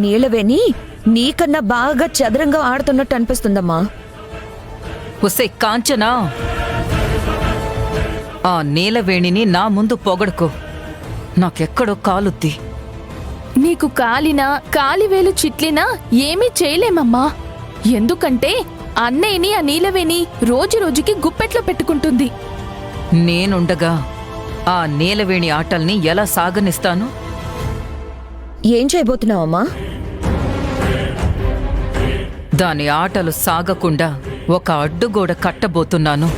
నీలవేణి నీకన్నా బాగా చదరంగా ఆడుతున్నట్టు అనిపిస్తుందమ్మా. ఒసే కాంచనా, ఆ నీలవేణిని నా ముందు పొగడుకో. నాకెక్కడో కాలుద్ది. నీకు కాలినా కాలివేలు చిట్లినా ఏమీ చేయలేమమ్మా. ఎందుకంటే అన్నయ్యని ఆ నీలవేణి రోజు రోజుకి గుప్పెట్లో పెట్టుకుంటుంది. నేనుండగా ఆ నీలవేణి ఆటల్ని ఎలా సాగనిస్తాను? ఏం చేయబోతున్నావమ్మా? దాని ఆటలు సాగకుండా ఒక అడ్డుగోడ కట్టబోతున్నాను.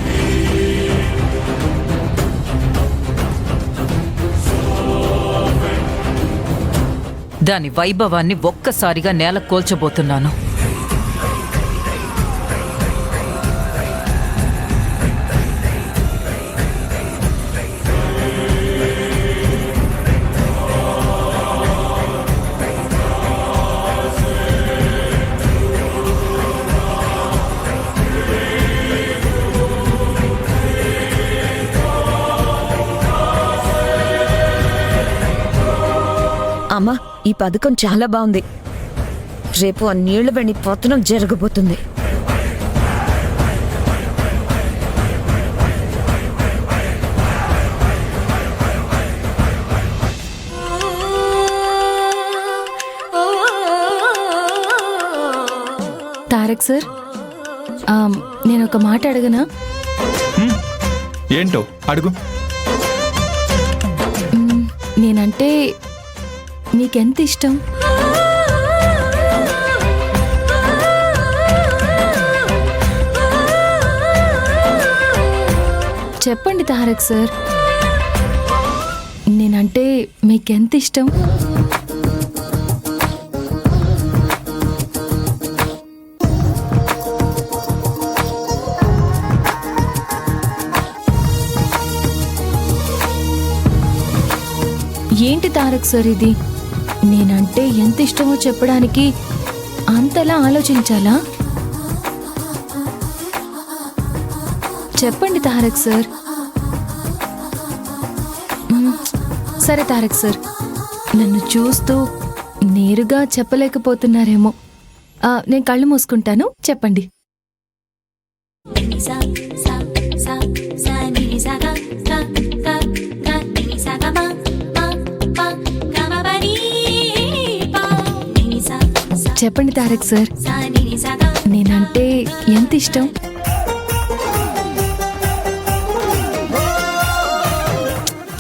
దాని వైభవాన్ని ఒక్కసారిగా నేల కోల్చబోతున్నాను. అమ్మా, ఈ పథకం చాలా బాగుంది. రేపు ఆ నీళ్లవేణి పతనం జరగబోతుంది. తారక్ సార్, నేను ఒక మాట అడగనా? ఏంటో అడుగు. నేనంటే మీకెంత ఇష్టం? చెప్పండి తారక్ సార్, నేనంటే మీకెంత ఇష్టం? ఏంటి తారక్ సార్ ఇది? నేనంటే ఎంత ఇష్టమో చెప్పడానికి అంతలా ఆలోచించాలా? చెప్పండి తారక్ సార్. సరే తారక్ సార్, నన్ను చూస్తూ నేరుగా చెప్పలేకపోతున్నారేమో. నేను కళ్ళు మూసుకుంటాను, చెప్పండి. చెప్పండి తారక్ సార్, నేనంటే ఎంత ఇష్టం?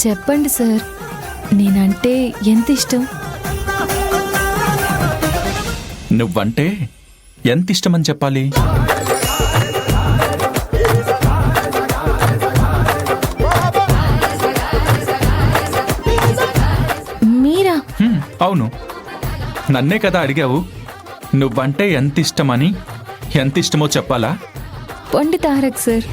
చెప్పండి సార్, నేనంటే ఎంత ఇష్టం? నువ్వంటే ఎంత ఇష్టమని చెప్పాలి? మీరా? అవును, నన్నే కదా అడిగావు. నువ్వంటే ఎంత ఇష్టమని, ఎంత ఇష్టమో చెప్పాలా? పొండి తారక్ సార్.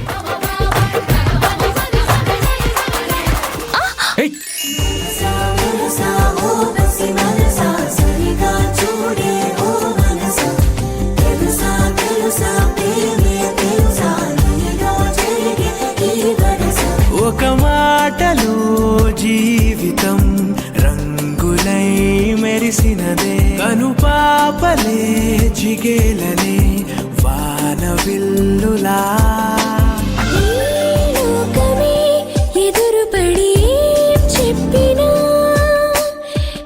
ఒక మాటలో జీవితం రంగులై మెరిసినదే, కను పాపలే జిగేలనే వాన విల్లులా. ఎదురుపడి చెప్పినా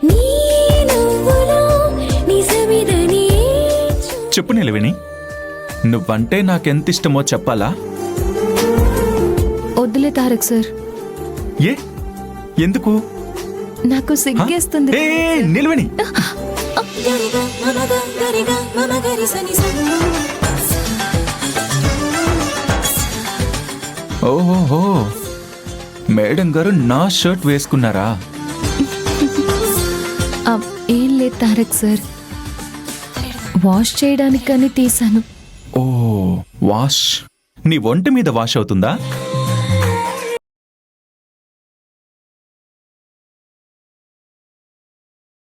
నీ నవ్వులో నిజమిదని. చెప్పు నీలవేణి, నువ్వంటే నాకెంత ఇష్టమో చెప్పాలా? వద్దులే తారక్ సార్. ఏ, ఎందుకు? నాకు సిగ్గేస్తుంది. నిలవేణి, ఓహో, మేడం గారు నా షర్ట్ వేసుకున్నారా? ఏం లేదు తారక్ సార్, వాష్ చేయడానికి కానీ తీసాను. ఓ, వాష్ నీ ఒంటి మీద వాష్ అవుతుందా?